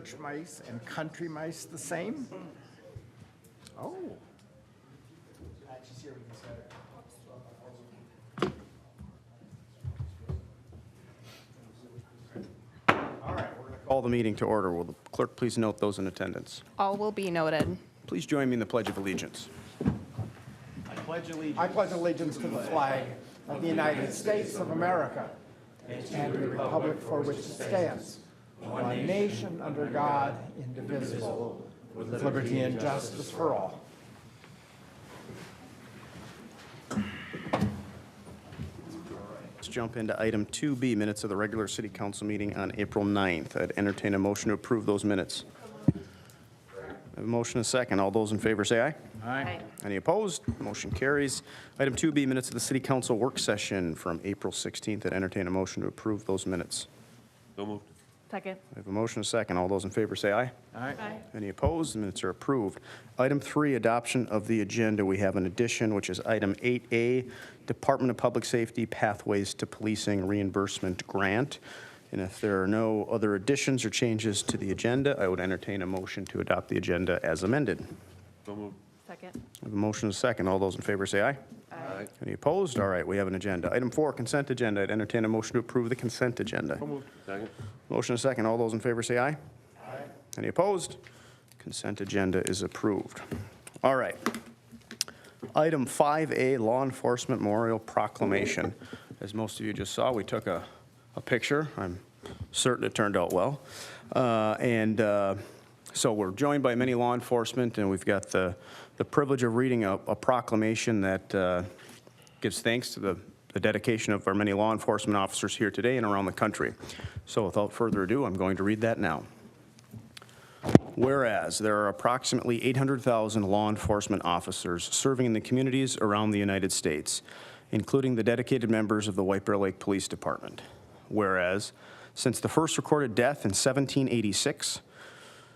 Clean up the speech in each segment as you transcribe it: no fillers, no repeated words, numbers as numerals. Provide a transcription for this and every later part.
church mice and country mice the same? Oh. All right, we're going to call the meeting to order. Will the clerk please note those in attendance? All will be noted. Please join me in the Pledge of Allegiance. I pledge allegiance to the flag of the United States of America and to the republic for which it stands, one nation under God, indivisible, with liberty and justice for all. Let's jump into item 2B, minutes of the regular city council meeting on April 9th. I'd entertain a motion to approve those minutes. I have a motion and a second. All those in favor say aye. Aye. Any opposed? Motion carries. Item 2B, minutes of the city council work session from April 16th. I'd entertain a motion to approve those minutes. So moved. Second. I have a motion and a second. All those in favor say aye. Aye. Any opposed? The minutes are approved. Item 3, adoption of the agenda. We have an addition, which is item 8A, Department of Public Safety Pathways to Policing Reimbursement Grant. And if there are no other additions or changes to the agenda, I would entertain a motion to adopt the agenda as amended. So moved. Second. I have a motion and a second. All those in favor say aye. Aye. Any opposed? All right, we have an agenda. Item 4, consent agenda. I'd entertain a motion to approve the consent agenda. So moved. Second. Motion and a second. All those in favor say aye. Aye. Any opposed? Consent agenda is approved. All right. Item 5A, Law Enforcement Memorial Proclamation. As most of you just saw, we took a picture. I'm certain it turned out well. So we're joined by many law enforcement, and we've got the privilege of reading a proclamation that gives thanks to the dedication of our many law enforcement officers here today and around the country. So without further ado, I'm going to read that now. Whereas there are approximately 800,000 law enforcement officers serving in the communities around the United States, including the dedicated members of the White Bear Lake Police Department. Whereas since the first recorded death in 1786,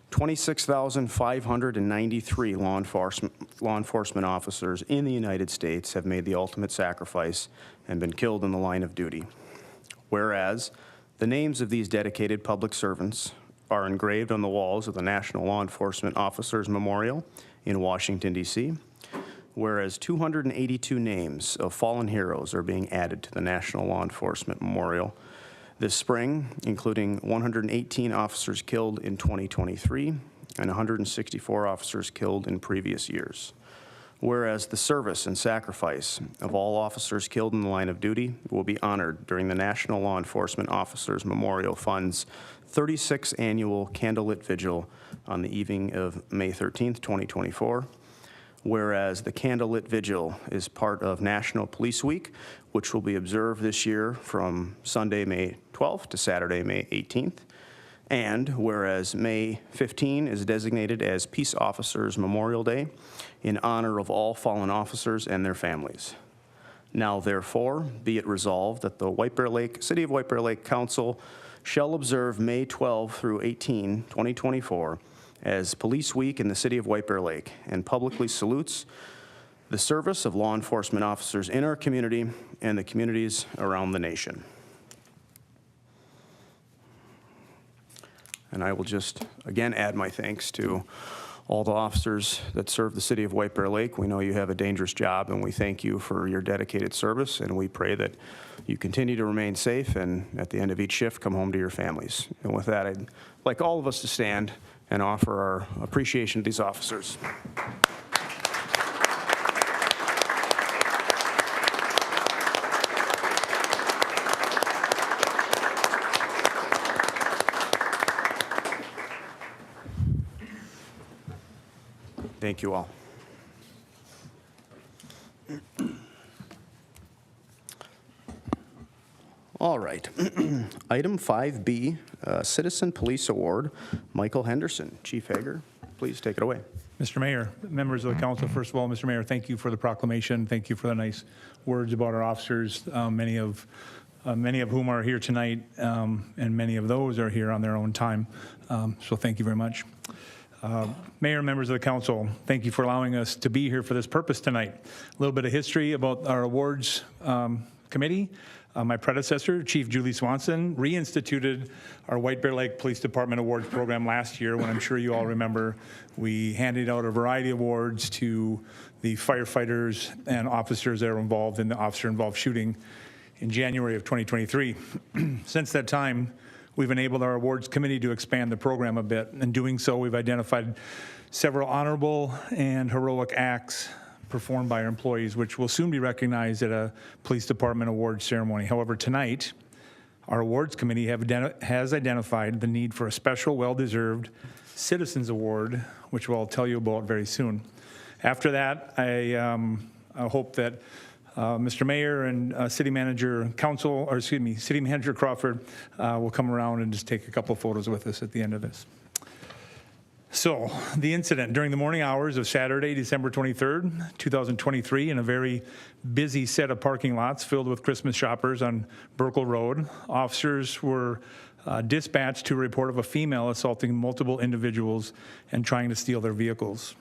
26,593 law enforcement officers in the United States have made the ultimate sacrifice and been killed in the line of duty. Whereas the names of these dedicated public servants are engraved on the walls of the National Law Enforcement Officers Memorial in Washington, D.C., whereas 282 names of fallen heroes are being added to the National Law Enforcement Memorial this spring, including 118 officers killed in 2023 and 164 officers killed in previous years. Whereas the service and sacrifice of all officers killed in the line of duty will be honored during the National Law Enforcement Officers Memorial Fund's 36th annual Candlelit Vigil on the evening of May 13th, 2024. Whereas the Candlelit Vigil is part of National Police Week, which will be observed this year from Sunday, May 12th to Saturday, May 18th. And whereas May 15 is designated as Peace Officers Memorial Day in honor of all fallen officers and their families. Now, therefore, be it resolved that the City of White Bear Lake Council shall observe May 12 through 18, 2024, as Police Week in the City of White Bear Lake, and publicly salutes the service of law enforcement officers in our community and the communities around the nation. And I will just, again, add my thanks to all the officers that serve the City of White Bear Lake. We know you have a dangerous job, and we thank you for your dedicated service, and we pray that you continue to remain safe, and at the end of each shift, come home to your families. And with that, I'd like all of us to stand and offer our appreciation to these officers. Thank you all. All right. Item 5B, Citizen Police Award, Michael Henderson. Chief Hager, please take it away. Mr. Mayor, members of the council, first of all, Mr. Mayor, thank you for the proclamation. Thank you for the nice words about our officers, many of whom are here tonight, and many of those are here on their own time. So thank you very much. Mayor, members of the council, thank you for allowing us to be here for this purpose tonight. A little bit of history about our awards committee. My predecessor, Chief Julie Swanson, reinstituted our White Bear Lake Police Department Awards program last year when I'm sure you all remember we handed out a variety of awards to the firefighters and officers that are involved in the officer-involved shooting in January of 2023. Since that time, we've enabled our awards committee to expand the program a bit. In doing so, we've identified several honorable and heroic acts performed by our employees, which will soon be recognized at a police department awards ceremony. However, tonight, our awards committee has identified the need for a special, well-deserved Citizens Award, which we'll tell you about very soon. After that, I hope that Mr. Mayor and City Manager City Manager Crawford will come around and just take a couple photos with us at the end of this. So, the incident during the morning hours of Saturday, December 23rd, 2023, in a very busy set of parking lots filled with Christmas shoppers on Burkle Road, officers were dispatched to a report of a female assaulting multiple individuals and trying to steal their vehicles.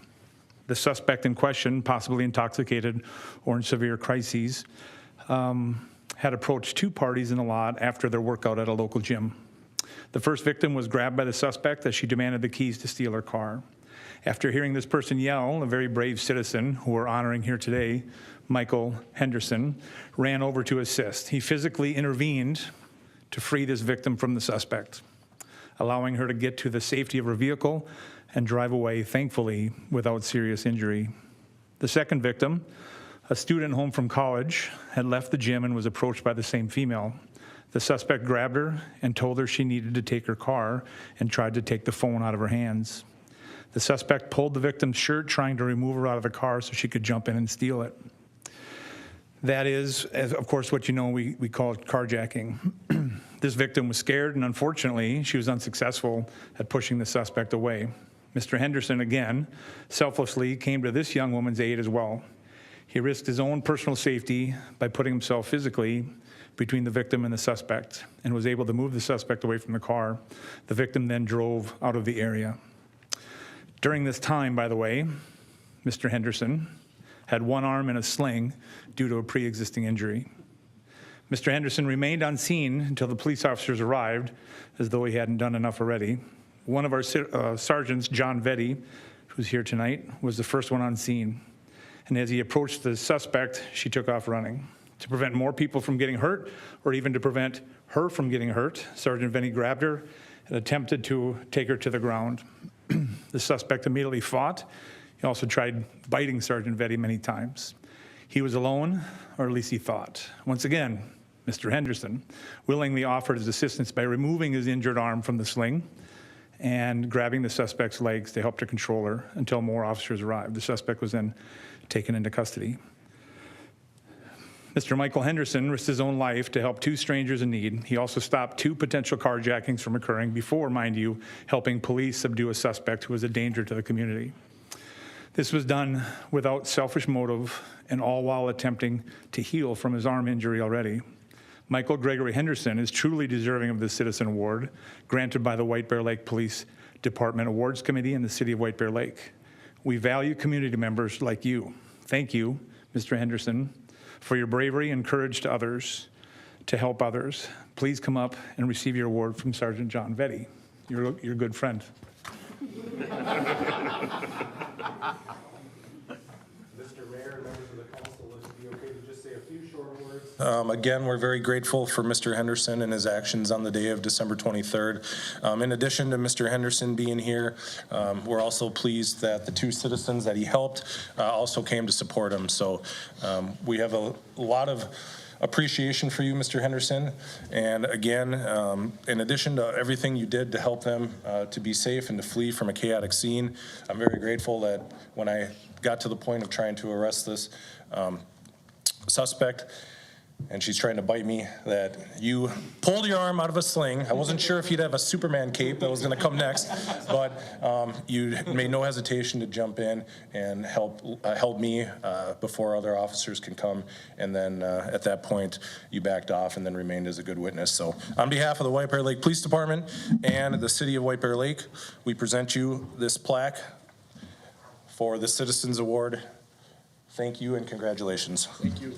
The suspect in question, possibly intoxicated or in severe crises, had approached two parties in the lot after their workout at a local gym. The first victim was grabbed by the suspect as she demanded the keys to steal her car. After hearing this person yell, a very brave citizen who we're honoring here today, Michael Henderson, ran over to assist. He physically intervened to free this victim from the suspect, allowing her to get to the safety of her vehicle and drive away, thankfully, without serious injury. The second victim, a student home from college, had left the gym and was approached by the same female. The suspect grabbed her and told her she needed to take her car and tried to take the phone out of her hands. The suspect pulled the victim's shirt, trying to remove her out of the car so she could jump in and steal it. That is, of course, what you know we call it carjacking. This victim was scared, and unfortunately, she was unsuccessful at pushing the suspect away. Mr. Henderson, again, selflessly came to this young woman's aid as well. He risked his own personal safety by putting himself physically between the victim and the suspect and was able to move the suspect away from the car. The victim then drove out of the area. During this time, by the way, Mr. Henderson had one arm in a sling due to a pre-existing injury. Mr. Henderson remained on scene until the police officers arrived, as though he hadn't done enough already. One of our sergeants, John Vetty, who's here tonight, was the first one on scene. And as he approached the suspect, she took off running. To prevent more people from getting hurt, or even to prevent her from getting hurt, Sergeant Vetty grabbed her and attempted to take her to the ground. The suspect immediately fought. He also tried biting Sergeant Vetty many times. He was alone, or at least he thought. Once again, Mr. Henderson willingly offered his assistance by removing his injured arm from the sling and grabbing the suspect's legs to help to control her until more officers arrived. The suspect was then taken into custody. Mr. Michael Henderson risked his own life to help two strangers in need. He also stopped two potential carjackings from occurring before, mind you, helping police subdue a suspect who was a danger to the community. This was done without selfish motive and all while attempting to heal from his arm injury already. Michael Gregory Henderson is truly deserving of the Citizen Award granted by the White Bear Lake Police Department Awards Committee in the City of White Bear Lake. We value community members like you. Thank you, Mr. Henderson, for your bravery and courage to others, to help others. Please come up and receive your award from Sergeant John Vetty, your good friend. Mr. Mayor, members of the council, would it be okay to just say a few short words? Again, we're very grateful for Mr. Henderson and his actions on the day of December 23rd. In addition to Mr. Henderson being here, we're also pleased that the two citizens that he helped also came to support him. So we have a lot of appreciation for you, Mr. Henderson. And again, in addition to everything you did to help them to be safe and to flee from a chaotic scene, I'm very grateful that when I got to the point of trying to arrest this suspect, and she's trying to bite me, that you pulled your arm out of a sling. I wasn't sure if you'd have a Superman cape that was going to come next, but you made no hesitation to jump in and help me before other officers can come. And then at that point, you backed off and then remained as a good witness. So on behalf of the White Bear Lake Police Department and the City of White Bear Lake, we present you this plaque for the Citizens Award. Thank you and congratulations. Thank you.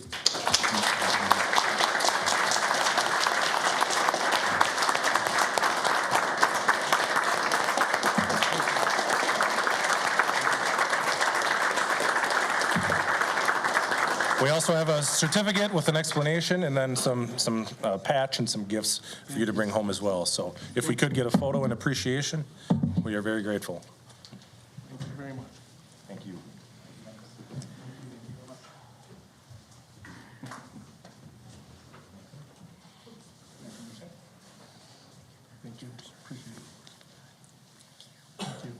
We also have a certificate with an explanation and then some patch and some gifts for you to bring home as well. So if we could get a photo in appreciation, we are very grateful. Thank you very much. Thank you. Thank you. Appreciate it. Thank you.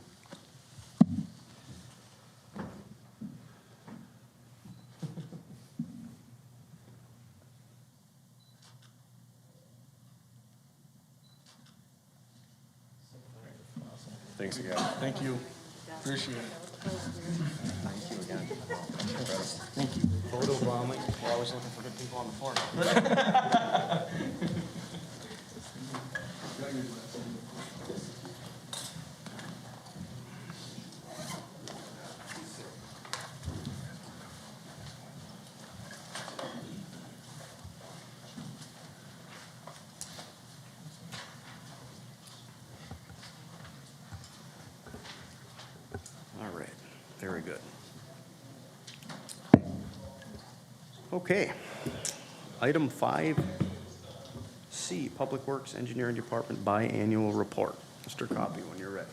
Thanks again. Thank you. Appreciate it. Thank you again. Thank you. Photo bombing. We're always looking for good people on the floor. All right, very good. Okay. Item 5C, Public Works Engineering Department Biannual Report. Mr. Copy, when you're ready.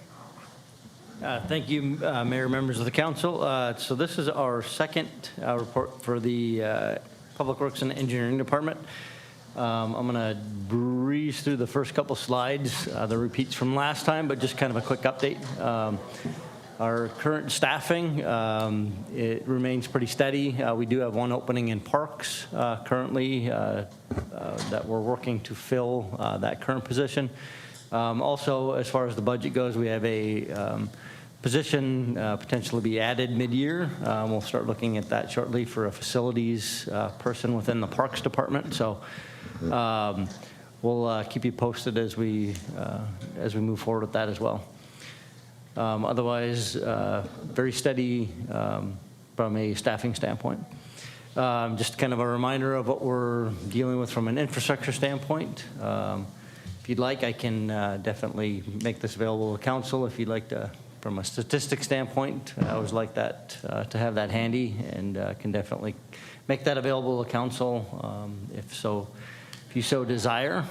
Thank you, Mayor, members of the council. So this is our second report for the Public Works and Engineering Department. I'm going to breeze through the first couple slides, the repeats from last time, but just kind of a quick update. Our current staffing, it remains pretty steady. We do have one opening in parks currently that we're working to fill that current position. Also, as far as the budget goes, we have a position potentially be added mid-year. We'll start looking at that shortly for a facilities person within the Parks Department. So we'll keep you posted as we move forward with that as well. Otherwise, very steady from a staffing standpoint. Just kind of a reminder of what we're dealing with from an infrastructure standpoint. If you'd like, I can definitely make this available to council. If you'd like to, from a statistics standpoint, I always like that to have that handy, and can definitely make that available to council if you so desire.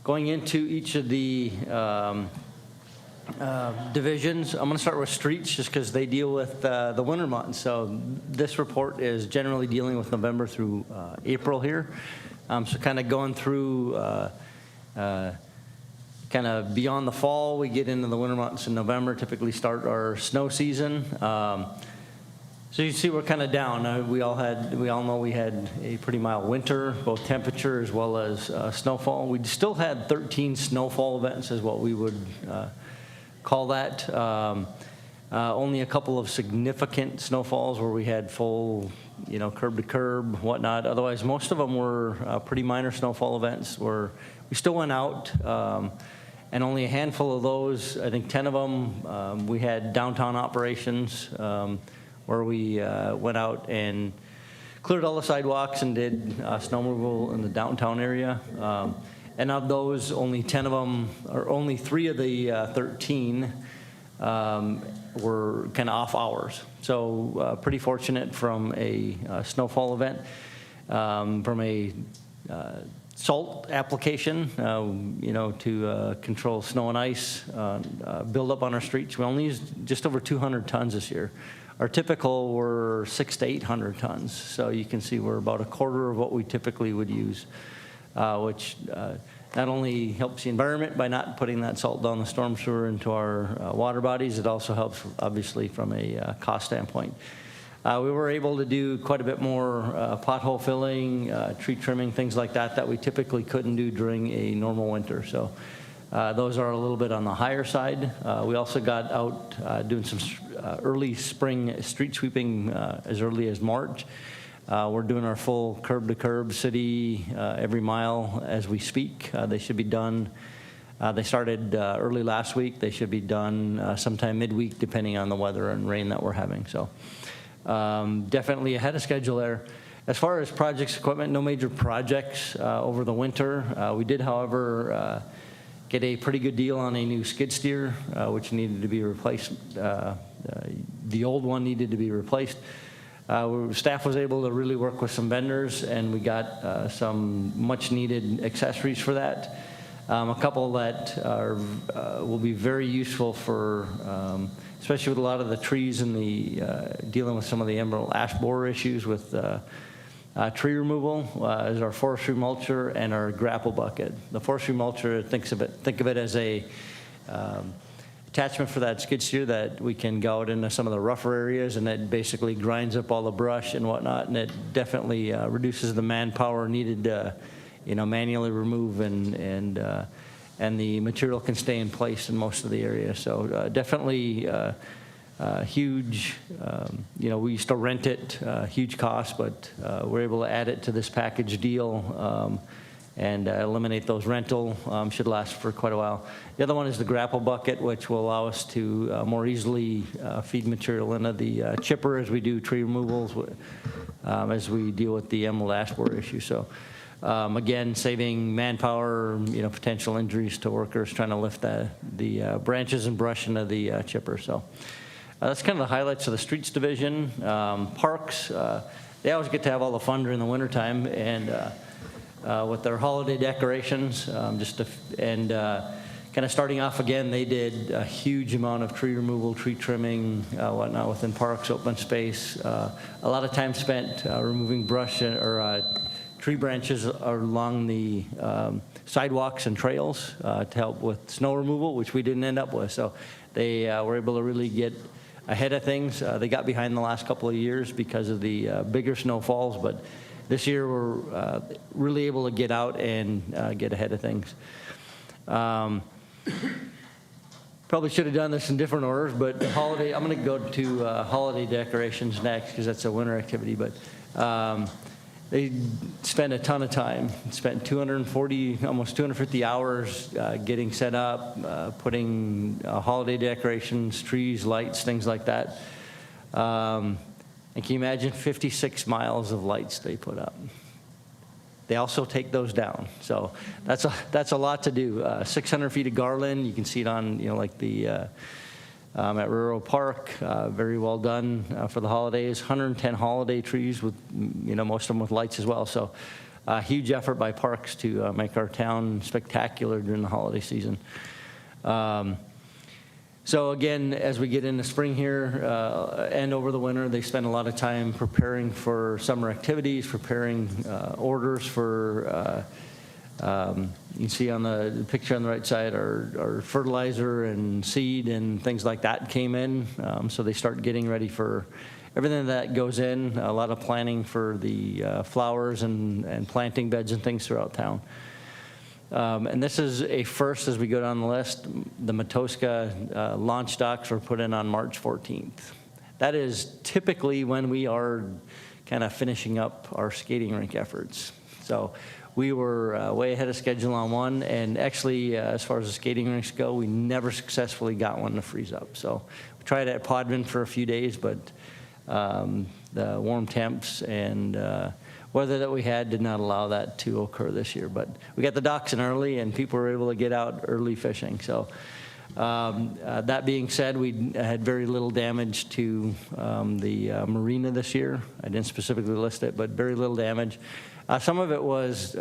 Going into each of the divisions, I'm going to start with streets just because they deal with the winter months. So this report is generally dealing with November through April here. So kind of going through kind of beyond the fall, we get into the winter months in November, typically start our snow season. So you see we're kind of down. We all know we had a pretty mild winter, both temperature as well as snowfall. We still had 13 snowfall events is what we would call that. Only a couple of significant snowfalls where we had full, curb to curb, whatnot. Otherwise, most of them were pretty minor snowfall events where we still went out, and only a handful of those, I think 10 of them, we had downtown operations where we went out and cleared all the sidewalks and did snow removal in the downtown area. And of those, only 10 of them, or only 3 of the 13 were kind of off hours. So pretty fortunate from a snowfall event. From a salt application, to control snow and ice build up on our streets. We only used just over 200 tons this year. Our typical were 600 to 800 tons. So you can see we're about a quarter of what we typically would use, which not only helps the environment by not putting that salt down the storm sewer into our water bodies, it also helps obviously from a cost standpoint. We were able to do quite a bit more pothole filling, tree trimming, things like that we typically couldn't do during a normal winter. So those are a little bit on the higher side. We also got out doing some early spring street sweeping as early as March. We're doing our full curb-to-curb city every mile as we speak. They should be done. They started early last week. They should be done sometime midweek, depending on the weather and rain that we're having. So definitely ahead of schedule there. As far as projects, equipment, no major projects over the winter. We did, however, get a pretty good deal on a new skid steer, which needed to be replaced. The old one needed to be replaced. Staff was able to really work with some vendors, and we got some much-needed accessories for that. A couple that will be very useful for, especially with a lot of the trees and the dealing with some of the emerald ash borer issues with tree removal, is our forestry mulcher and our grapple bucket. The forestry mulcher, think of it as a attachment for that skid steer that we can go out into some of the rougher areas, and it basically grinds up all the brush and whatnot, and it definitely reduces the manpower needed to, manually remove, and the material can stay in place in most of the area. So definitely huge. We used to rent it, huge cost, but we're able to add it to this package deal. And eliminate those rental, should last for quite a while. The other one is the grapple bucket, which will allow us to more easily feed material into the chipper as we do tree removals, as we deal with the emerald ash borer issue. So again, saving manpower, potential injuries to workers trying to lift the branches and brush into the chipper. So that's kind of the highlights of the streets division. Parks, they always get to have all the fun during the wintertime, and with their holiday decorations, kind of starting off again, they did a huge amount of tree removal, tree trimming, whatnot within parks, open space. A lot of time spent removing brush or tree branches along the sidewalks and trails to help with snow removal, which we didn't end up with. So they were able to really get ahead of things. They got behind the last couple of years because of the bigger snowfalls, but this year, we're really able to get out and get ahead of things. Probably should have done this in different orders, but holiday, I'm going to go to holiday decorations next because that's a winter activity. But they spent a ton of time, spent 240, almost 250 hours getting set up, putting holiday decorations, trees, lights, things like that. And can you imagine 56 miles of lights they put up? They also take those down. So that's a lot to do. 600 feet of garland. You can see it on, like the at Rural Park. Very well done for the holidays. 110 holiday trees with, most of them with lights as well. So huge effort by parks to make our town spectacular during the holiday season. So again, as we get into spring here and over the winter, they spend a lot of time preparing for summer activities, preparing orders for, you can see on the picture on the right side, our fertilizer and seed and things like that came in. So they start getting ready for everything that goes in, a lot of planning for the flowers and planting beds and things throughout town. And this is a first as we go down the list. The Matoska launch docks were put in on March 14th. That is typically when we are kind of finishing up our skating rink efforts. So we were way ahead of schedule on one, and actually, as far as the skating rinks go, we never successfully got one to freeze up. So we tried at Podman for a few days, but the warm temps and weather that we had did not allow that to occur this year. But we got the docks in early, and people were able to get out early fishing. So that being said, we had very little damage to the marina this year. I didn't specifically list it, but very little damage. Some of it was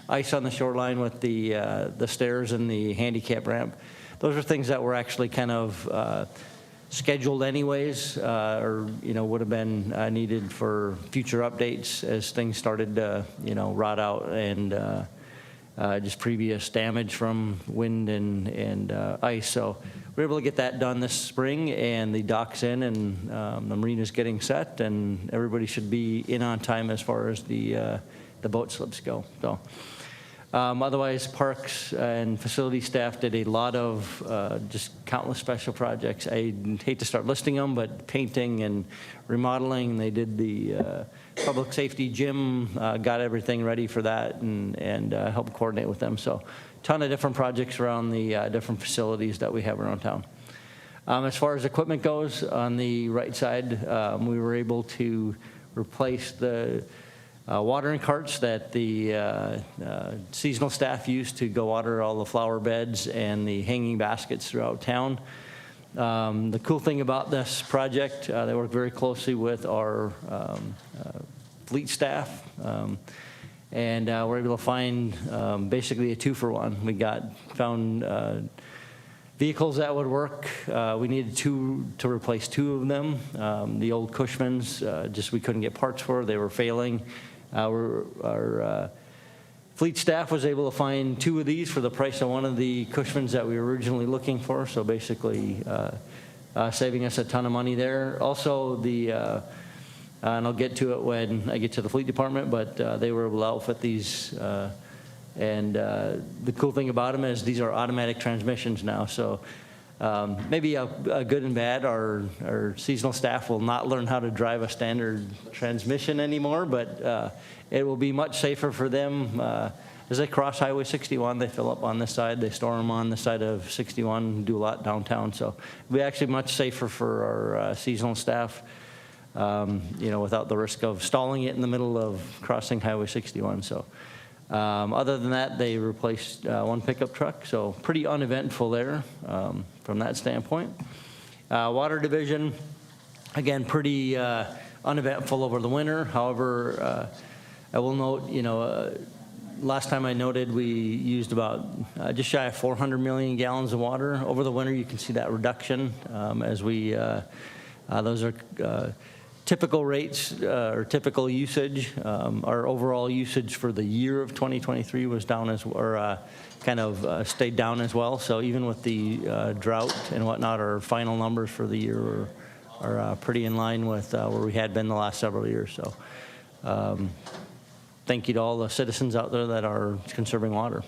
ice on the shoreline with the stairs and the handicap ramp. Those are things that were actually kind of scheduled anyways, or would have been needed for future updates as things started to rot out and just previous damage from wind and ice. So we were able to get that done this spring, and the dock's in, and the marina's getting set, and everybody should be in on time as far as the boat slips go. So. Otherwise, parks and facility staff did a lot of just countless special projects. I hate to start listing them, but painting and remodeling. They did the public safety gym, got everything ready for that, and helped coordinate with them. So a ton of different projects around the different facilities that we have around town. As far as equipment goes, on the right side, we were able to replace the watering carts that the seasonal staff used to go water all the flower beds and the hanging baskets throughout town. The cool thing about this project, they work very closely with our fleet staff, and we're able to find basically a 2-for-1. We found vehicles that would work. We needed to replace 2 of them. The old Cushmans, just we couldn't get parts for. They were failing. Our fleet staff was able to find 2 of these for the price of one of the Cushmans that we were originally looking for. So basically, saving us a ton of money there. Also, and I'll get to it when I get to the fleet department, but they were able to outfit these. And the cool thing about them is these are automatic transmissions now. So maybe a good and bad, our seasonal staff will not learn how to drive a standard transmission anymore, but it will be much safer for them. As they cross Highway 61, they fill up on this side, they store them on the side of 61, do a lot downtown. So it'll be actually much safer for our seasonal staff, without the risk of stalling it in the middle of crossing Highway 61. So other than that, they replaced 1 pickup truck, so pretty uneventful there from that standpoint. Water division, again, pretty uneventful over the winter. However, I will note, last time I noted we used about just shy of 400 million gallons of water. Over the winter, you can see that reduction as we, those are typical rates or typical usage. Our overall usage for the year of 2023 was down stayed down as well. So even with the drought and whatnot, our final numbers for the year are pretty in line with where we had been the last several years. So thank you to all the citizens out there that are conserving water.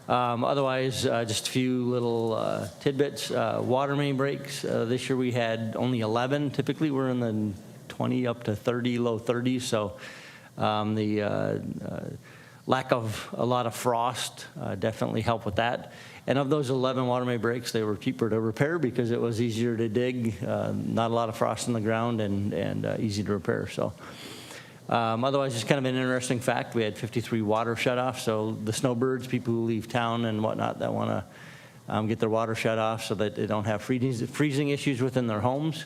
Otherwise, just a few little tidbits. Water main breaks. This year we had only 11. Typically we're in the 20 up to 30, low 30s. So the lack of a lot of frost definitely helped with that. And of those 11 water main breaks, they were cheaper to repair because it was easier to dig, not a lot of frost in the ground, and easy to repair. So. Otherwise, it's kind of an interesting fact. We had 53 water shutoffs, so the snowbirds, people who leave town and whatnot that want to get their water shut off so that they don't have freezing issues within their homes.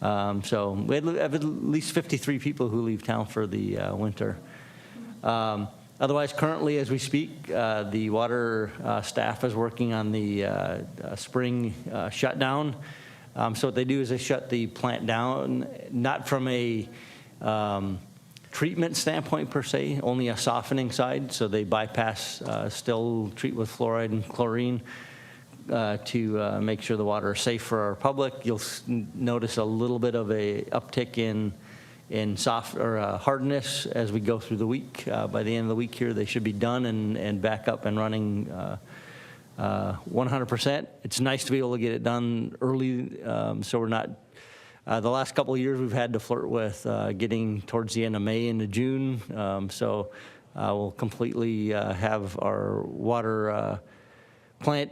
So we have at least 53 people who leave town for the winter. Otherwise, currently, as we speak, the water staff is working on the spring shutdown. So what they do is they shut the plant down, not from a treatment standpoint per se, only a softening side. So they bypass, still treat with fluoride and chlorine to make sure the water is safe for our public. You'll notice a little bit of a uptick in soft or hardness as we go through the week. By the end of the week here, they should be done and back up and running 100%. It's nice to be able to get it done early, so we're not. The last couple of years, we've had to flirt with getting towards the end of May into June. So we'll completely have our water plant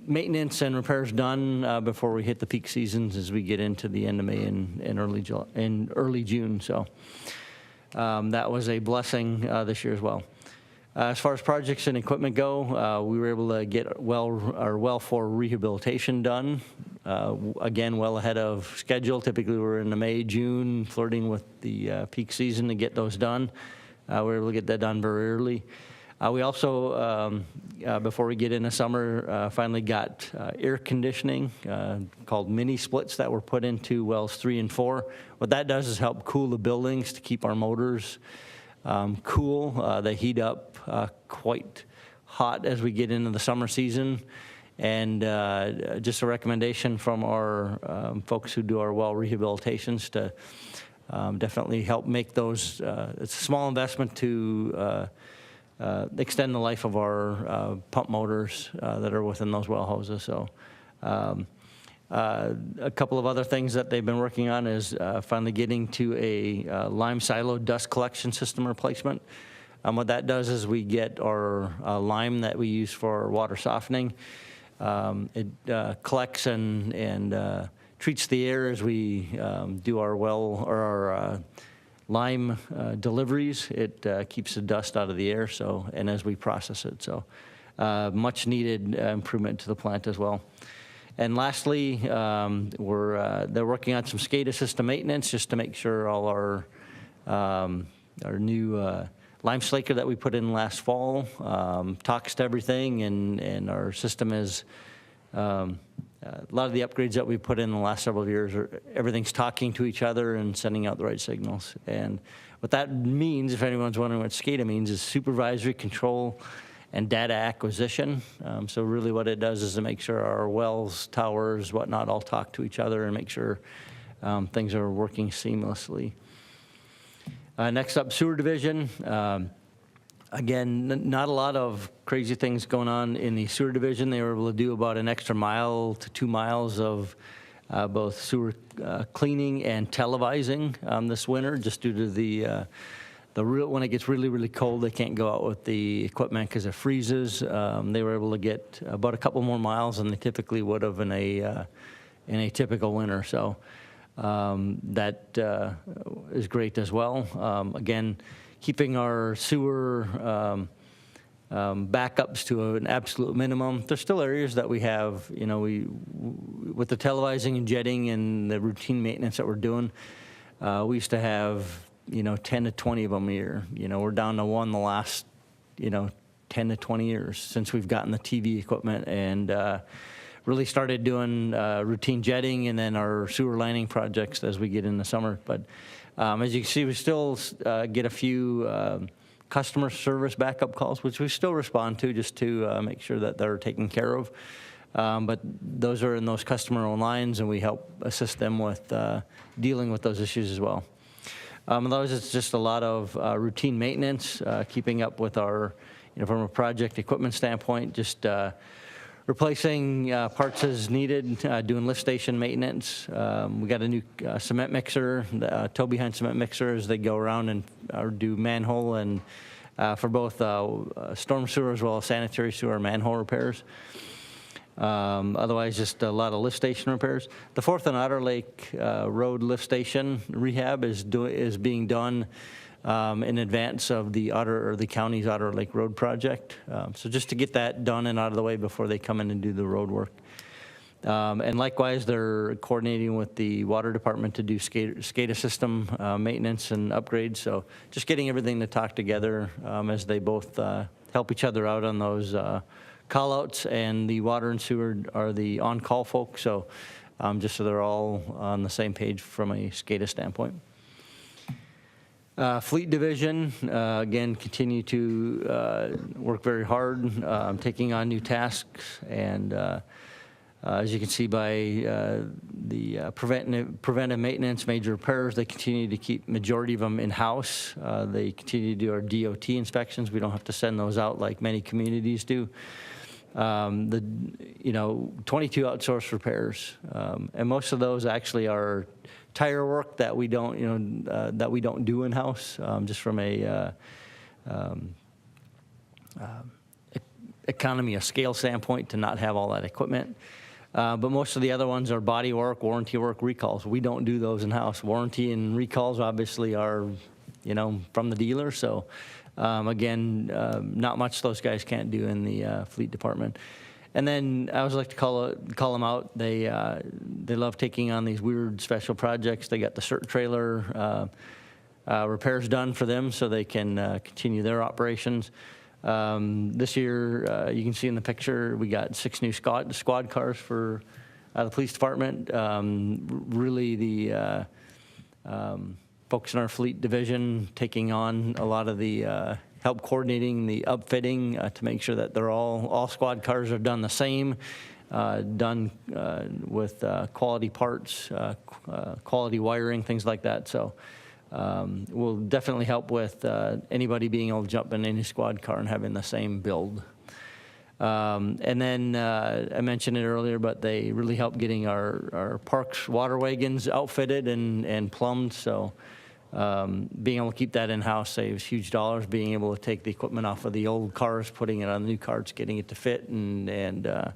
maintenance and repairs done before we hit the peak seasons as we get into the end of May and early June. So that was a blessing this year as well. As far as projects and equipment go, we were able to get our well 4 rehabilitation done. Again, well ahead of schedule. Typically, we're in the May, June, flirting with the peak season to get those done. We were able to get that done very early. We also, before we get into summer, finally got air conditioning called mini splits that were put into wells 3 and 4. What that does is help cool the buildings to keep our motors cool. They heat up quite hot as we get into the summer season. And just a recommendation from our folks who do our well rehabilitations to definitely help make those. It's a small investment to extend the life of our pump motors that are within those well hoses. So a couple of other things that they've been working on is finally getting to a lime silo dust collection system replacement. What that does is we get our lime that we use for water softening. It collects and treats the air as we do our well or our lime deliveries. It keeps the dust out of the air. So, and as we process it, so much needed improvement to the plant as well. And lastly, they're working on some SCADA system maintenance just to make sure all our new lime slaker that we put in last fall talks to everything, and our system is a lot of the upgrades that we put in the last several years, everything's talking to each other and sending out the right signals. And what that means, if anyone's wondering what SCADA means, is supervisory control and data acquisition. So really what it does is to make sure our wells, towers, whatnot, all talk to each other and make sure things are working seamlessly. Next up, sewer division. Again, not a lot of crazy things going on in the sewer division. They were able to do about an extra mile to 2 miles of both sewer cleaning and televising this winter, just due to when it gets really, really cold, they can't go out with the equipment because it freezes. They were able to get about a couple more miles than they typically would have in a typical winter. So that is great as well. Again, keeping our sewer backups to an absolute minimum. There's still areas that we have, with the televising and jetting and the routine maintenance that we're doing, we used to have, 10 to 20 of them a year. We're down to one the last, 10 to 20 years since we've gotten the TV equipment and really started doing routine jetting and then our sewer lining projects as we get in the summer. But as you can see, we still get a few customer service backup calls, which we still respond to just to make sure that they're taken care of. But those are in those customer-owned lines, and we help assist them with dealing with those issues as well. Otherwise, it's just a lot of routine maintenance, keeping up with our, from a project equipment standpoint, just replacing parts as needed, doing lift station maintenance. We got a new cement mixer, tow behind cement mixer as they go around and do manhole and for both storm sewer as well as sanitary sewer manhole repairs. Otherwise, just a lot of lift station repairs. The 4th and Otter Lake Road lift station rehab is being done in advance of the county's Otter Lake Road project. So just to get that done and out of the way before they come in and do the road work. And likewise, they're coordinating with the water department to do SCADA system maintenance and upgrades. So just getting everything to talk together as they both help each other out on those call-outs, and the water and sewer are the on-call folks. So just so they're all on the same page from a SCADA standpoint. Fleet division, again, continue to work very hard, taking on new tasks, and as you can see by the preventive maintenance, major repairs, they continue to keep majority of them in-house. They continue to do our DOT inspections. We don't have to send those out like many communities do. 22 outsourced repairs, and most of those actually are tire work that we don't do in-house, just from a economy of scale standpoint to not have all that equipment. But most of the other ones are body work, warranty work, recalls. We don't do those in-house. Warranty and recalls obviously are, from the dealer. So again, not much those guys can't do in the fleet department. And then I always like to call them out. They love taking on these weird special projects. They got the CERT trailer repairs done for them so they can continue their operations. This year, you can see in the picture, we got 6 new squad cars for the police department. Really the folks in our fleet division taking on a lot of the help coordinating the upfitting to make sure that they're all squad cars are done the same, done with quality parts, quality wiring, things like that. So will definitely help with anybody being able to jump in any squad car and having the same build. And then I mentioned it earlier, but they really help getting our parks water wagons outfitted and plumbed. So being able to keep that in-house saves huge dollars. Being able to take the equipment off of the old cars, putting it on the new cars, getting it to fit, and done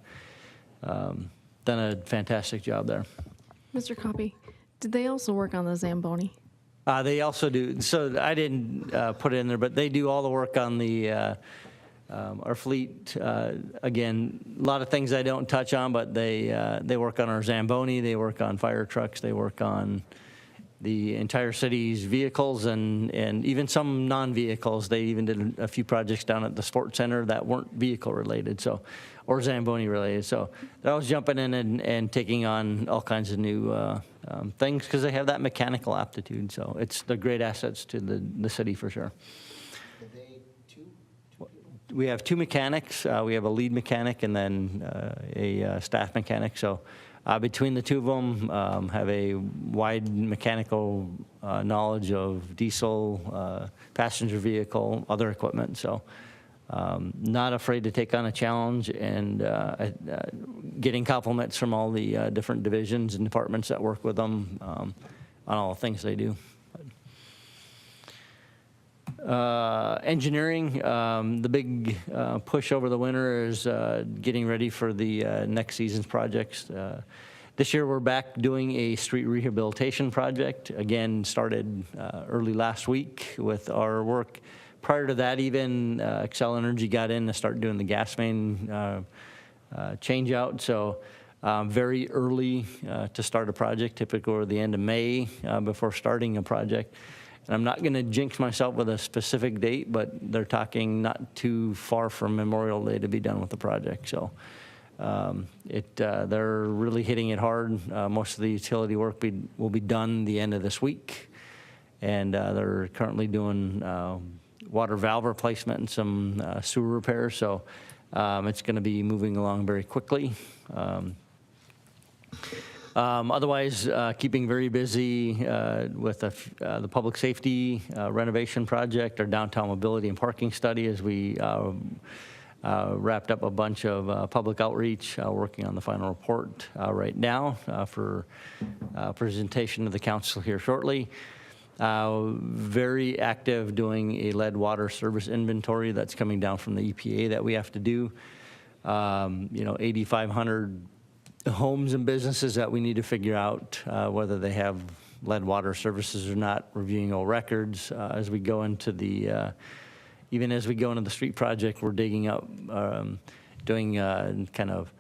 a fantastic job there. Mr. Coppy, did they also work on the Zamboni? They also do. So I didn't put it in there, but they do all the work on the Our fleet, again, a lot of things I don't touch on, but they work on our Zamboni, they work on fire trucks, they work on the entire city's vehicles and even some non-vehicles. They even did a few projects down at the sports center that weren't vehicle related, so, or Zamboni related. So they're always jumping in and taking on all kinds of new things because they have that mechanical aptitude. So they're great assets to the city for sure. We have 2 mechanics. We have a lead mechanic and then a staff mechanic. So between the 2 of them, have a wide mechanical knowledge of diesel, passenger vehicle, other equipment. So not afraid to take on a challenge and getting compliments from all the different divisions and departments that work with them on all the things they do. Engineering, the big push over the winter is getting ready for the next season's projects. This year we're back doing a street rehabilitation project. Again, started early last week with our work. Prior to that even, Xcel Energy got in to start doing the gas main change out. So very early to start a project, typically at the end of May before starting a project. And I'm not going to jinx myself with a specific date, but they're talking not too far from Memorial Day to be done with the project. So they're really hitting it hard. Most of the utility work will be done the end of this week. And they're currently doing water valve replacement and some sewer repairs. So it's going to be moving along very quickly. Otherwise, keeping very busy with the public safety renovation project, our downtown mobility and parking study as we wrapped up a bunch of public outreach, working on the final report right now for presentation to the council here shortly. Very active doing a lead water service inventory that's coming down from the EPA that we have to do. 8,500 homes and businesses that we need to figure out whether they have lead water services or not, reviewing all records. As we go into the, even as we go into the street project, we're digging up, doing kind of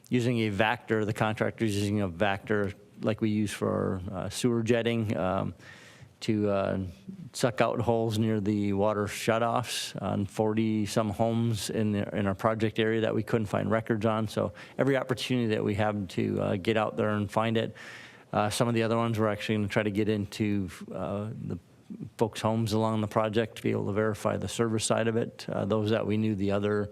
using a vector, the contractor's using a vector like we use for sewer jetting to suck out holes near the water shutoffs on 40-some homes in our project area that we couldn't find records on. So every opportunity that we have to get out there and find it. Some of the other ones we're actually going to try to get into the folks' homes along the project to be able to verify the service side of it. Those that we knew the other,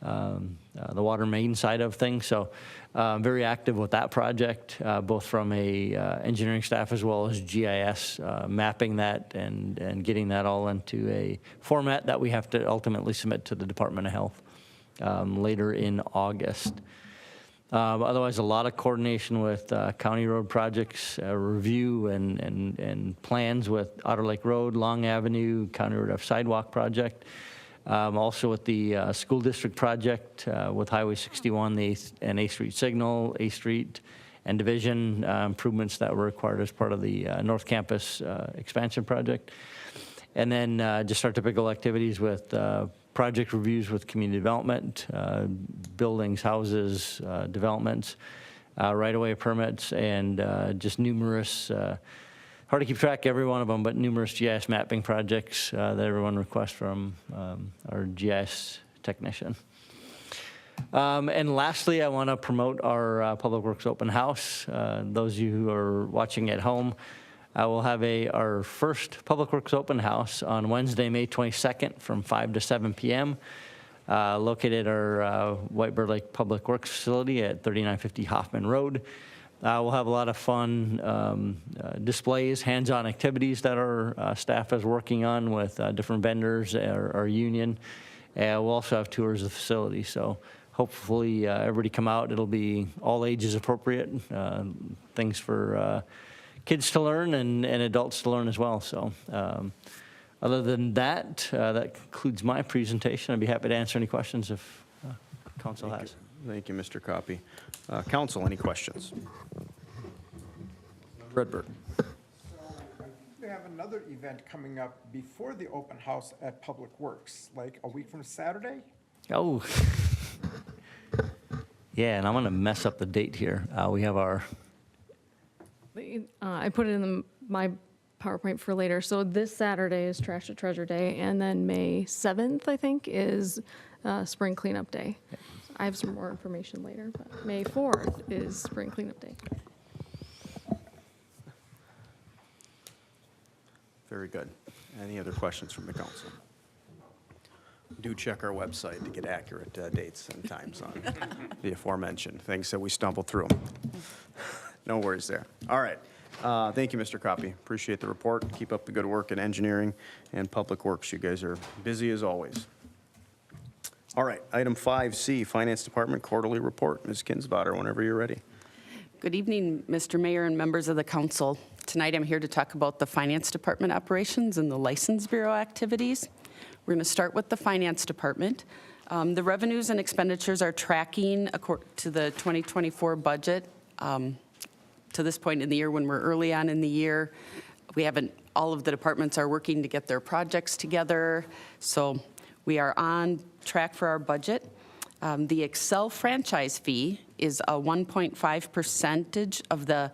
the water main side of things. So very active with that project, both from a engineering staff as well as GIS, mapping that and getting that all into a format that we have to ultimately submit to the Department of Health later in August. Otherwise, a lot of coordination with county road projects, review and plans with Otter Lake Road, Long Avenue, County Road F Sidewalk project. Also with the school district project with Highway 61 and A Street Signal, A Street and Division improvements that were required as part of the North Campus expansion project. And then just our typical activities with project reviews with community development, buildings, houses, developments, right-of-way permits, and just numerous hard to keep track of every one of them, but numerous GIS mapping projects that everyone requests from our GIS technician. And lastly, I want to promote our Public Works Open House. Those of you who are watching at home, we'll have our first Public Works Open House on Wednesday, May 22nd from 5 to 7 p.m. Located at our White Bird Lake Public Works facility at 3950 Hoffman Road. We'll have a lot of fun displays, hands-on activities that our staff is working on with different vendors, our union. We'll also have tours of the facility. So hopefully everybody come out. It'll be all ages appropriate, things for kids to learn and adults to learn as well. So other than that, that concludes my presentation. I'd be happy to answer any questions if council has. Thank you, Mr. Copy. Council, any questions? Redbird. So we have another event coming up before the open house at Public Works, like a week from Saturday? Oh. Yeah, and I'm going to mess up the date here. We have our, I put it in my PowerPoint for later. So this Saturday is Trash to Treasure Day, and then May 7th, I think, is Spring Cleanup Day. I have some more information later, but May 4th is Spring Cleanup Day. Very good. Any other questions from the council? Do check our website to get accurate dates and times on the aforementioned things that we stumbled through. No worries there. All right. Thank you, Mr. Copy. Appreciate the report. Keep up the good work in engineering and public works. You guys are busy as always. All right. Item 5C, Finance Department Quarterly Report. Ms. Kinsbotter, whenever you're ready. Good evening, Mr. Mayor and members of the council. Tonight I'm here to talk about the Finance Department operations and the License Bureau activities. We're going to start with the Finance Department. The revenues and expenditures are tracking to the 2024 budget. To this point in the year, when we're early on in the year, all of the departments are working to get their projects together. So we are on track for our budget. The Excel franchise fee is a 1.5% of the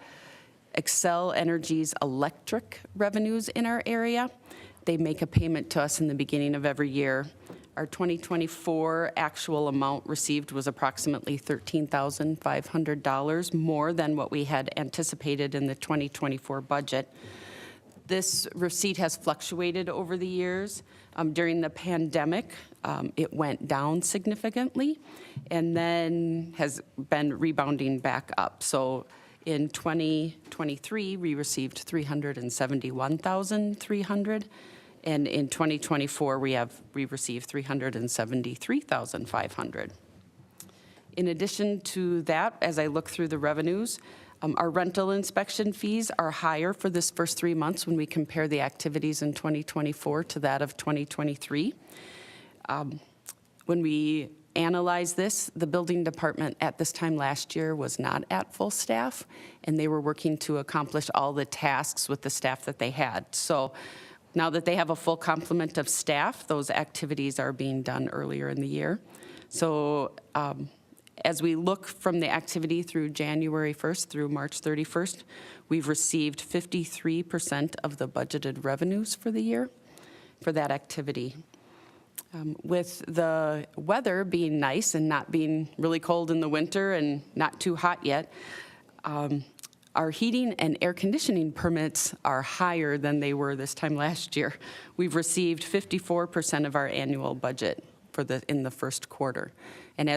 Excel Energy's electric revenues in our area. They make a payment to us in the beginning of every year. Our 2024 actual amount received was approximately $13,500 more than what we had anticipated in the 2024 budget. This receipt has fluctuated over the years. During the pandemic, it went down significantly and then has been rebounding back up. So in 2023, we received $371,300, and in 2024, we received $373,500. In addition to that, as I look through the revenues, our rental inspection fees are higher for this first 3 months when we compare the activities in 2024 to that of 2023. When we analyze this, the building department at this time last year was not at full staff, and they were working to accomplish all the tasks with the staff that they had. So now that they have a full complement of staff, those activities are being done earlier in the year. So as we look from the activity through January 1st through March 31st, we've received 53% of the budgeted revenues for the year for that activity. With the weather being nice and not being really cold in the winter and not too hot yet, our heating and air conditioning permits are higher than they were this time last year. We've received 54% of our annual budget in the first quarter. And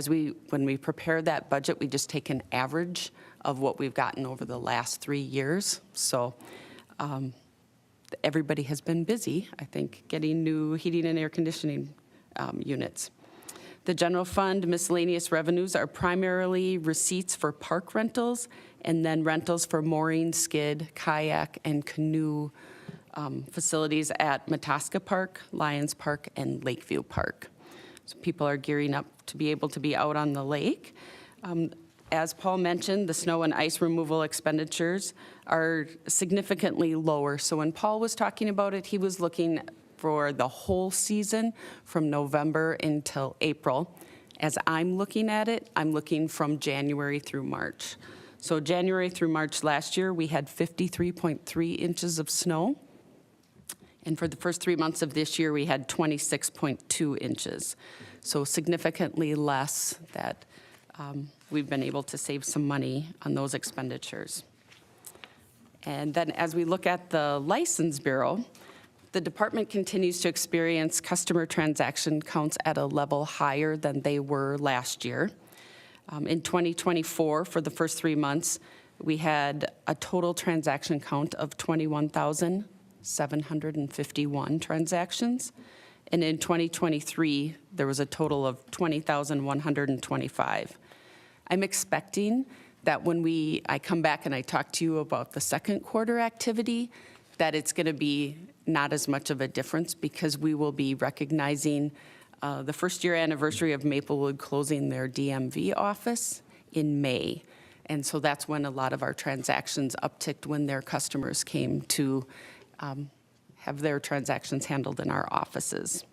when we prepare that budget, we just take an average of what we've gotten over the last 3 years. So everybody has been busy, I think, getting new heating and air conditioning units. The general fund miscellaneous revenues are primarily receipts for park rentals and then rentals for mooring, skid, kayak, and canoe facilities at Mataska Park, Lions Park, and Lakeview Park. So people are gearing up to be able to be out on the lake. As Paul mentioned, the snow and ice removal expenditures are significantly lower. So when Paul was talking about it, he was looking for the whole season from November until April. As I'm looking at it, I'm looking from January through March. So January through March last year, we had 53.3 inches of snow. And for the first 3 months of this year, we had 26.2 inches. So significantly less that we've been able to save some money on those expenditures. And then as we look at the License Bureau, the department continues to experience customer transaction counts at a level higher than they were last year. In 2024, for the first 3 months, we had a total transaction count of 21,751 transactions. And in 2023, there was a total of 20,125. I'm expecting that when I come back and I talk to you about the second quarter activity, that it's going to be not as much of a difference because we will be recognizing the first year anniversary of Maplewood closing their DMV office in May. And so that's when a lot of our transactions upticked when their customers came to have their transactions handled in our offices.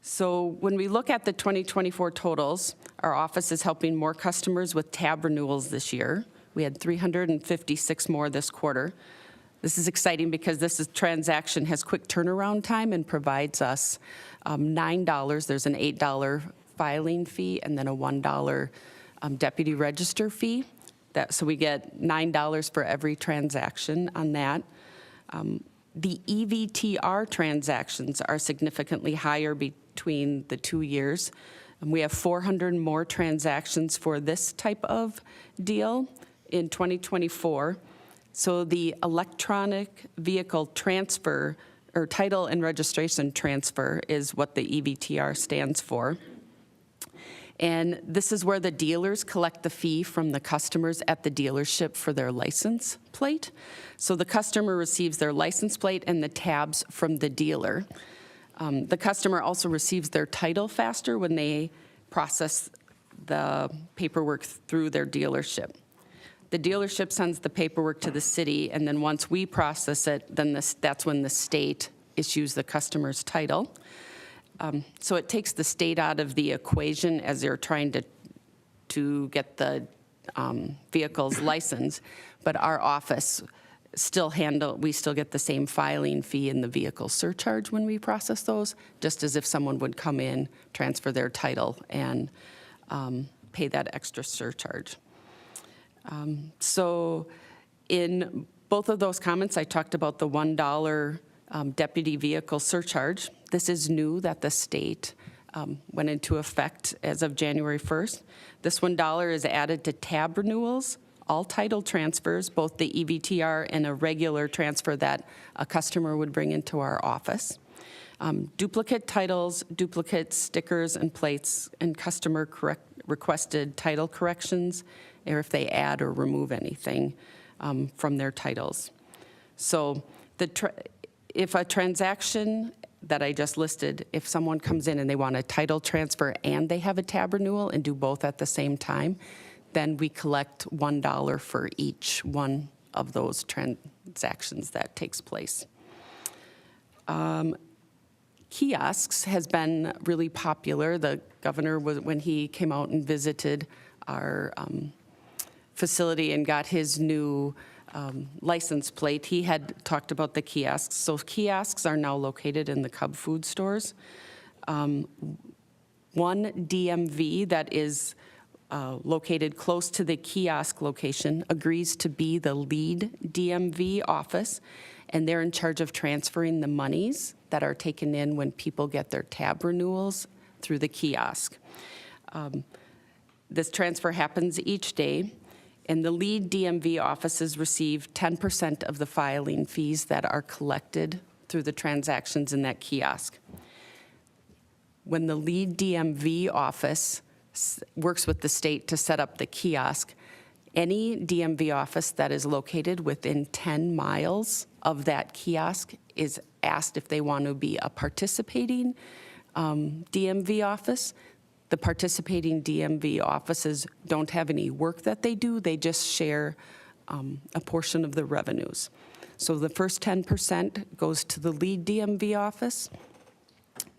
So when we look at the 2024 totals, our office is helping more customers with tab renewals this year. We had 356 more this quarter. This is exciting because transaction has quick turnaround time and provides us $9. There's an $8 filing fee and then a $1 deputy register fee. So we get $9 for every transaction on that. The EVTR transactions are significantly higher between the 2 years. We have 400 more transactions for this type of deal in 2024. So the electronic vehicle transfer, or title and registration transfer, is what the EVTR stands for. And this is where the dealers collect the fee from the customers at the dealership for their license plate. So the customer receives their license plate and the tabs from the dealer. The customer also receives their title faster when they process the paperwork through their dealership. The dealership sends the paperwork to the city, and then once we process it, then that's when the state issues the customer's title. So it takes the state out of the equation as they're trying to get the vehicle's license, but our office we still get the same filing fee and the vehicle surcharge when we process those, just as if someone would come in, transfer their title, and pay that extra surcharge. So in both of those comments, I talked about the $1 deputy vehicle surcharge. This is new that the state went into effect as of January 1st. This $1 is added to tab renewals, all title transfers, both the EVTR and a regular transfer that a customer would bring into our office. Duplicate titles, duplicate stickers and plates, and customer requested title corrections, or if they add or remove anything from their titles. So if a transaction that I just listed, if someone comes in and they want a title transfer and they have a tab renewal and do both at the same time, then we collect $1 for each one of those transactions that takes place. Kiosks has been really popular. The governor, when he came out and visited our facility and got his new license plate, he had talked about the kiosks. So kiosks are now located in the Cub food stores. One DMV that is located close to the kiosk location agrees to be the lead DMV office, and they're in charge of transferring the monies that are taken in when people get their tab renewals through the kiosk. This transfer happens each day, and the lead DMV offices receive 10% of the filing fees that are collected through the transactions in that kiosk. When the lead DMV office works with the state to set up the kiosk, any DMV office that is located within 10 miles of that kiosk is asked if they want to be a participating DMV office. The participating DMV offices don't have any work that they do. They just share a portion of the revenues. So the first 10% goes to the lead DMV office.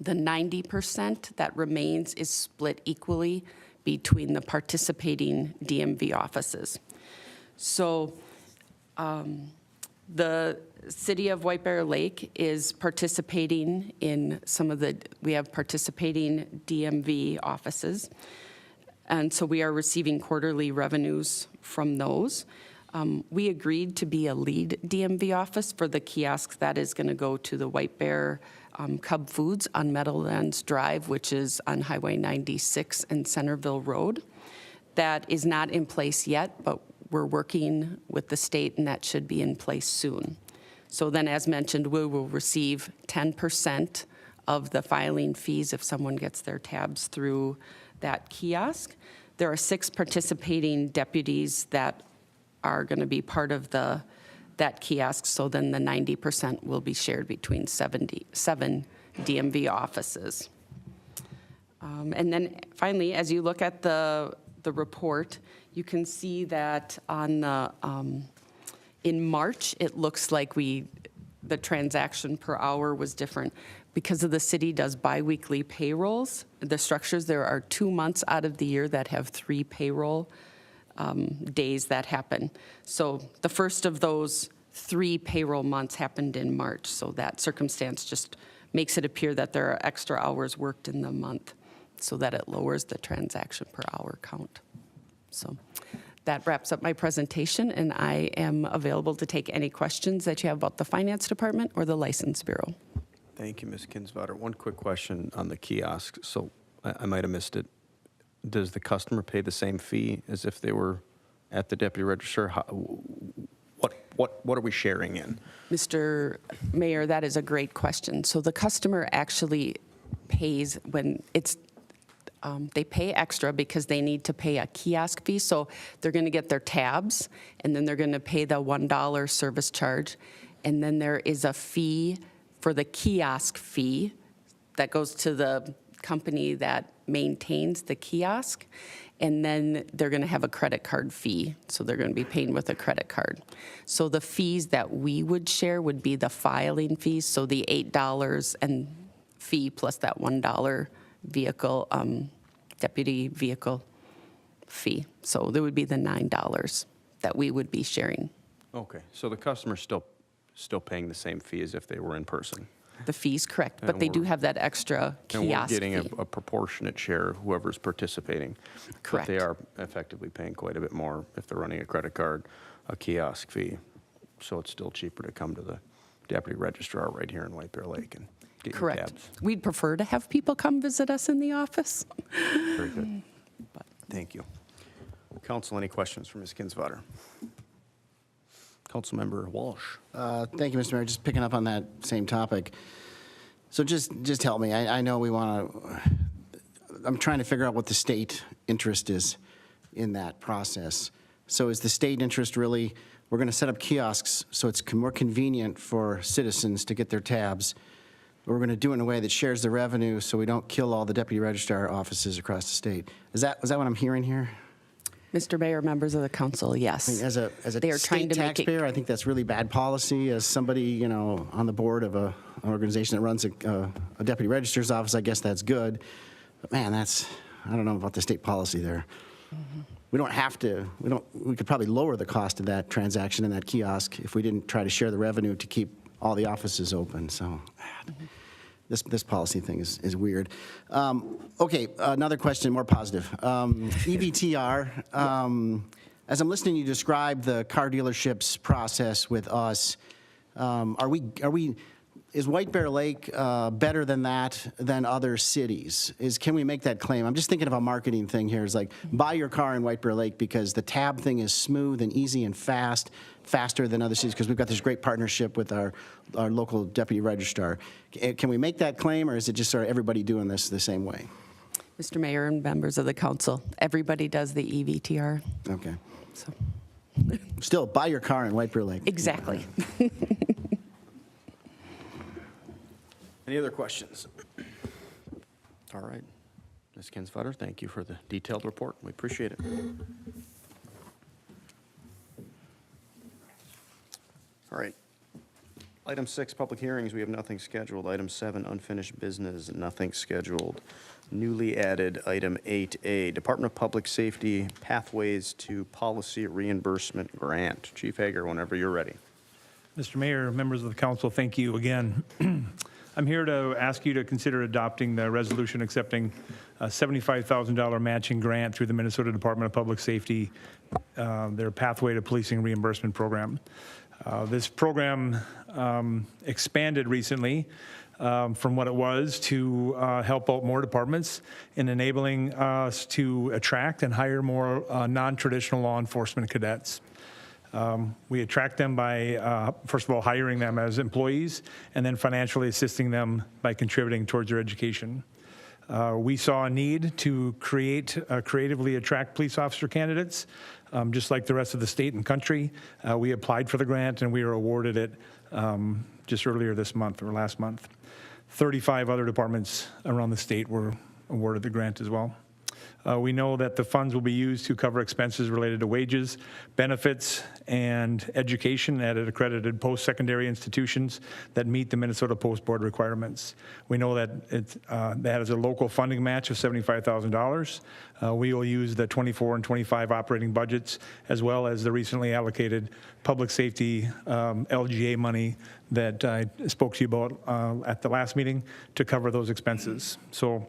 The 90% that remains is split equally between the participating DMV offices. So the city of White Bear Lake is participating in we have participating DMV offices. And so we are receiving quarterly revenues from those. We agreed to be a lead DMV office for the kiosks that is going to go to the White Bear Cub Foods on Meadowlands Drive, which is on Highway 96 and Centerville Road. That is not in place yet, but we're working with the state, and that should be in place soon. So then, as mentioned, we will receive 10% of the filing fees if someone gets their tabs through that kiosk. There are 6 participating deputies that are going to be part of that kiosk, so then the 90% will be shared between 7 DMV offices. And then finally, as you look at the report, you can see that in March, it looks like the transaction per hour was different. because of the city does biweekly payrolls, the structures, there are 2 months out of the year that have 3 payroll days that happen. So the first of those 3 payroll months happened in March, so that circumstance just makes it appear that there are extra hours worked in the month, so that it lowers the transaction per hour count. So that wraps up my presentation, and I am available to take any questions that you have about the Finance Department or the License Bureau. Thank you, Ms. Kinsvater. One quick question on the kiosk. So I might have missed it. Does the customer pay the same fee as if they were at the deputy register? What are we sharing in? Mr. Mayor, that is a great question. So the customer actually pays when it's, they pay extra because they need to pay a kiosk fee. So they're going to get their tabs, and then they're going to pay the $1 service charge. And then there is a fee for the kiosk fee that goes to the company that maintains the kiosk. And then they're going to have a credit card fee. So they're going to be paying with a credit card. So the fees that we would share would be the filing fees. So the $8 and fee plus that $1 vehicle, deputy vehicle fee. So there would be the $9 that we would be sharing. Okay, so the customer's still paying the same fee as if they were in person. The fee's correct, but And they do we're- have that extra And we're kiosk getting fee. a proportionate share of whoever's participating. Correct. But they are effectively paying quite a bit more if they're running a credit card, a kiosk fee. So it's still cheaper to come to the deputy registrar right here in White Bear Lake and get your Correct. tabs. We'd prefer to have people come visit us in the office. Very good. Thank you. Council, any questions for Ms. Kinsvater? Councilmember Walsh. Thank you, Mr. Mayor. Just picking up on that same topic. So just help me. I know we want to, I'm trying to figure out what the state interest is in that process. So is the state interest really, we're going to set up kiosks so it's more convenient for citizens to get their tabs. We're going to do it in a way that shares the revenue so we don't kill all the deputy registrar offices across the state. Is that what I'm hearing here? Mr. Mayor, members of the council, yes. I mean, as a They are trying state to make it- taxpayer, I think that's really bad policy. As somebody, you know, on the board of an organization that runs a deputy registrar's office, I guess that's good. But man, I don't know about the state policy there. Mm-hmm. We don't have to, we could probably lower the cost of that transaction in that kiosk if we didn't try to share the revenue to keep all the offices open. So this policy thing is weird. Okay, another question, more positive. EVTR, as I'm listening you describe the car dealership's process with us, is White Bear Lake better than that than other cities? Can we make that claim? I'm just thinking of a marketing thing here. It's like, buy your car in White Bear Lake because the tab thing is smooth and easy and faster than other cities because we've got this great partnership with our local deputy registrar. Can we make that claim, or is it just sort of everybody doing this the same way? Mr. Mayor and members of the council, everybody does the EVTR. Okay. So Still, buy your car in White Bear Lake. exactly. Any other questions? All right. Ms. Kinsvater, thank you for the detailed report. We appreciate it. All right. Item 6, public hearings, we have nothing scheduled. Item 7, unfinished business, nothing scheduled. Newly added, item 8A, Department of Public Safety Pathways to Policy Reimbursement Grant. Chief Hager, whenever you're ready. Mr. Mayor, members of the council, thank you again. I'm here to ask you to consider adopting the resolution accepting a $75,000 matching grant through the Minnesota Department of Public Safety, their Pathway to Policing Reimbursement Program. This program expanded recently from what it was to help out more departments in enabling us to attract and hire more non-traditional law enforcement cadets. We attract them by, first of all, hiring them as employees and then financially assisting them by contributing towards their education. We saw a need to creatively attract police officer candidates, just like the rest of the state and country. We applied for the grant and we were awarded it just earlier this month or last month. 35 other departments around the state were awarded the grant as well. We know that the funds will be used to cover expenses related to wages, benefits, and education at accredited post-secondary institutions that meet the Minnesota Post Board requirements. We know that that is a local funding match of $75,000. We will use the 24 and 25 operating budgets, as well as the recently allocated public safety LGA money that I spoke to you about at the last meeting to cover those expenses. So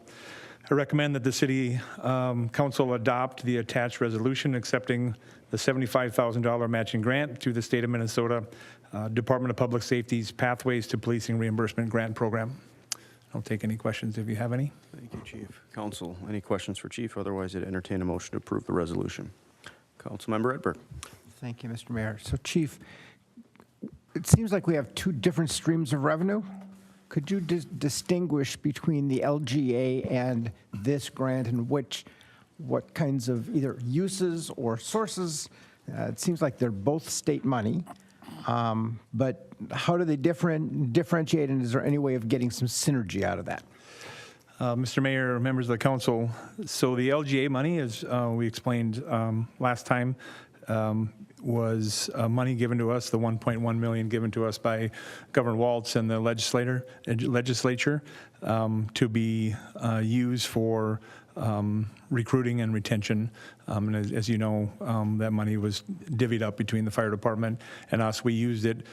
I recommend that the City Council adopt the attached resolution accepting the $75,000 matching grant through the State of Minnesota Department of Public Safety's Pathways to Policing Reimbursement Grant Program. I'll take any questions if you have any. Thank you, Chief. Council, any questions for Chief? Otherwise, I'd entertain a motion to approve the resolution. Councilmember Edberg. Thank you, Mr. Mayor. So Chief, it seems like we have two different streams of revenue. Could you distinguish between the LGA and this grant and what kinds of either uses or sources? It seems like they're both state money, but how do they differentiate, and is there any way of getting some synergy out of that? Mr. Mayor, members of the council, so the LGA money, as we explained last time, was money given to us, the $1.1 million given to us by Governor Waltz and the legislature to be used for recruiting and retention. And as you know, that money was divvied up between the fire department and us. We used it,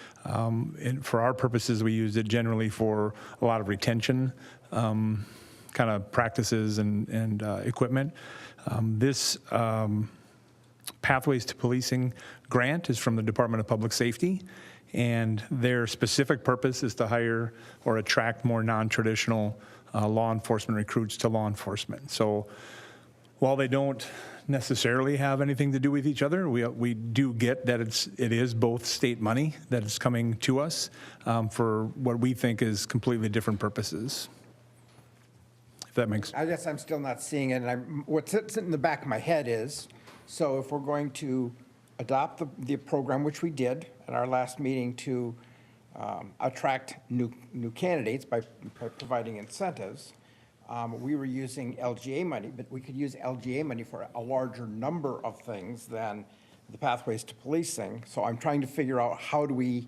for our purposes, we used it generally for a lot of retention kind of practices and equipment. This Pathways to Policing grant is from the Department of Public Safety, and their specific purpose is to hire or attract more non-traditional law enforcement recruits to law enforcement. So while they don't necessarily have anything to do with each other, we do get that it is both state money that is coming to us for what we think is completely different purposes. If that makes sense. I guess I'm still not seeing it, and what sits in the back of my head is, so if we're going to adopt the program, which we did at our last meeting to attract new candidates by providing incentives, we were using LGA money, but we could use LGA money for a larger number of things than the Pathways to Policing. So I'm trying to figure out how do we,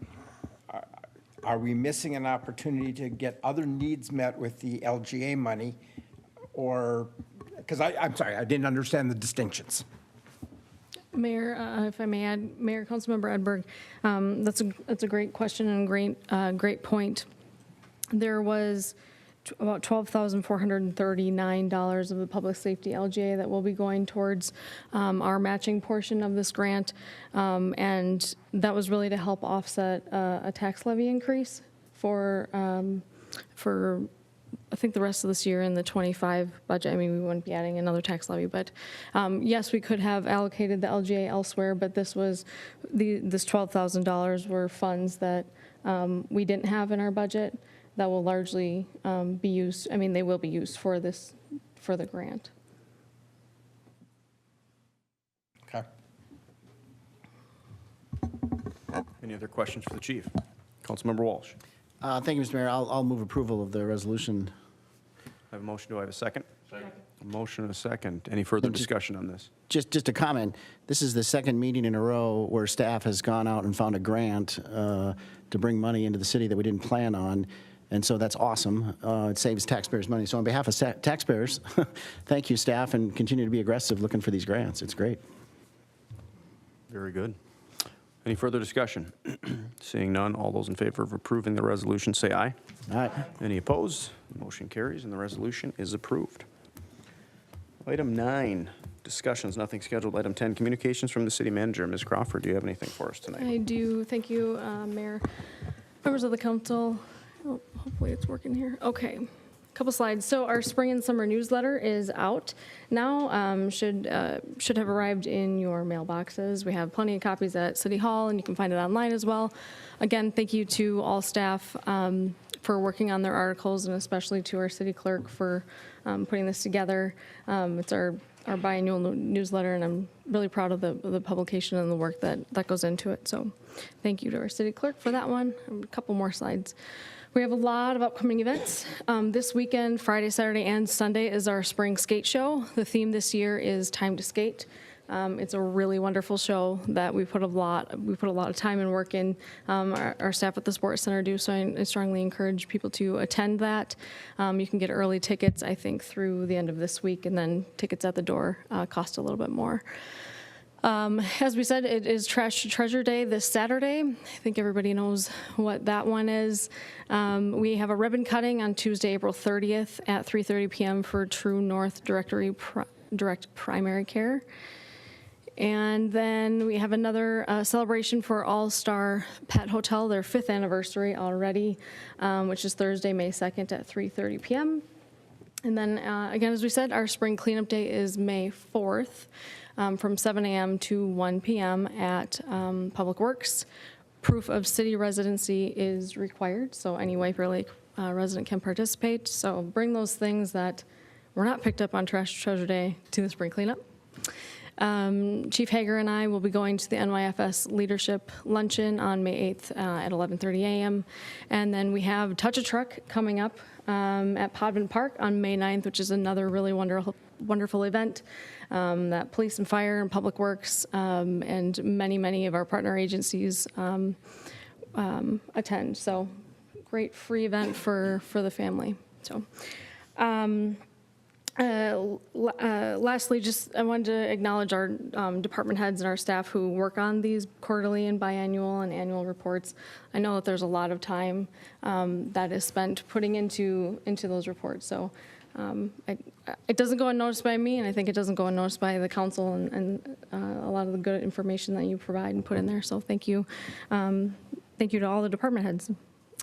are we missing an opportunity to get other needs met with the LGA money? Or, because I'm sorry, I didn't understand the distinctions. Mayor, if I may add, Mayor, Councilmember Edberg, that's a great question and great point. There was about $12,439 of the public safety LGA that will be going towards our matching portion of this grant, and that was really to help offset a tax levy increase for I think the rest of this year in the 25 budget. I mean, we wouldn't be adding another tax levy, but yes, we could have allocated the LGA elsewhere, but this $12,000 were funds that we didn't have in our budget that will largely be used. I mean, they will be used for the grant. Okay. Any other questions for the chief? Councilmember Walsh. Thank you, Mr. Mayor. I'll move approval of the resolution. I have a motion. Do I have a second? Second. A motion and a second. Any further discussion on this? Just a comment. This is the second meeting in a row where staff has gone out and found a grant to bring money into the city that we didn't plan on. And so that's awesome. It saves taxpayers money. So on behalf of taxpayers, thank you, staff, and continue to be aggressive looking for these grants. It's great. Very good. Any further discussion? Seeing none, all those in favor of approving the resolution say aye. Aye. Any opposed? Motion carries and the resolution is approved. Item 9, discussions, nothing scheduled. Item 10, communications from the city manager. Ms. Crawford, do you have anything for us tonight? I do. Thank you, Mayor. Members of the council. Oh, hopefully it's working here. Okay. Couple slides. So our spring and summer newsletter is out now. Should have arrived in your mailboxes. We have plenty of copies at City Hall, and you can find it online as well. Again, thank you to all staff for working on their articles, and especially to our city clerk for putting this together. It's our biannual newsletter, and I'm really proud of the publication and the work that goes into it. So thank you to our city clerk for that one. A couple more slides. We have a lot of upcoming events. This weekend, Friday, Saturday, and Sunday is our spring skate show. The theme this year is Time to Skate. It's a really wonderful show that we put a lot of time and work in. Our staff at the Sports Center do, so I strongly encourage people to attend that. You can get early tickets, I think, through the end of this week, and then tickets at the door cost a little bit more. As we said, it is Trash to Treasure Day this Saturday. I think everybody knows what that one is. We have a ribbon cutting on Tuesday, April 30th at 3:30 p.m. for True North Direct Primary Care. And then we have another celebration for All Star Pet Hotel, their 5th anniversary already, which is Thursday, May 2nd at 3:30 p.m. And then, again, as we said, our spring cleanup day is May 4th. From 7 a.m. to 1 p.m. at Public Works. Proof of city residency is required, so any White Lake resident can participate. So bring those things that were not picked up on Trash to Treasure Day to the spring cleanup. Chief Hager and I will be going to the NYFS Leadership Luncheon on May 8th at 11:30 a.m. And then we have Touch a Truck coming up at Podman Park on May 9th, which is another really wonderful event that police and fire and public works and many of our partner agencies attend. So great free event for the family. So lastly, just I wanted to acknowledge our department heads and our staff who work on these quarterly and biannual and annual reports. I know that there's a lot of time that is spent putting into those reports. So it doesn't go unnoticed by me, and I think it doesn't go unnoticed by the council and a lot of the good information that you provide and put in there. So thank you. Thank you to all the department heads.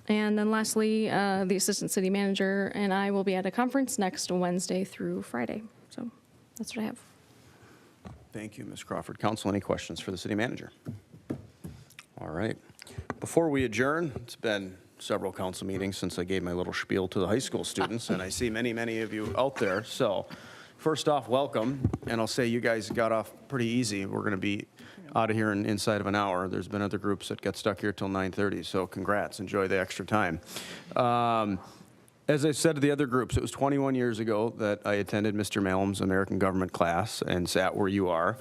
And then lastly, the assistant city manager and I will be at a conference next Wednesday through Friday. So that's what I have. Thank you, Ms. Crawford. Council, any questions for the city manager? All right. Before we adjourn, it's been several council meetings since I gave my little spiel to the high school students, and I see many of you out there. So first off, welcome. And I'll say you guys got off pretty easy. We're going to be out of here in inside of an hour. There's been other groups that got stuck here till 9:30, so congrats. Enjoy the extra time. As I said to the other groups, it was 21 years ago that I attended Mr. Malum's American Government class and sat where you are.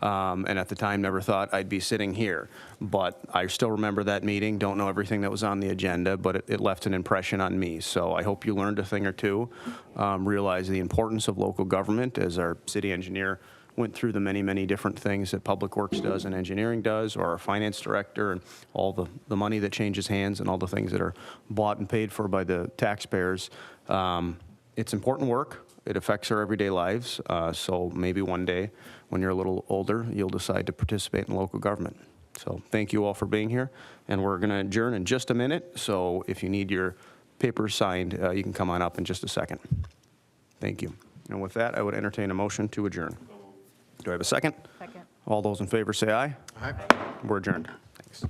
And at the time, never thought I'd be sitting here. But I still remember that meeting, don't know everything that was on the agenda, but it left an impression on me. So I hope you learned a thing or two, realize the importance of local government, as our city engineer went through the many different things that Public Works does and engineering does, or our finance director, and all the money that changes hands and all the things that are bought and paid for by the taxpayers. It's important work. It affects our everyday lives. So maybe one day when you're a little older, you'll decide to participate in local government. So thank you all for being here. And we're going to adjourn in just a minute. So if you need your papers signed, you can come on up in just a second. Thank you. And with that, I would entertain a motion to adjourn. Do I have a second? Second. All those in favor say aye. Aye. We're adjourned. Thanks.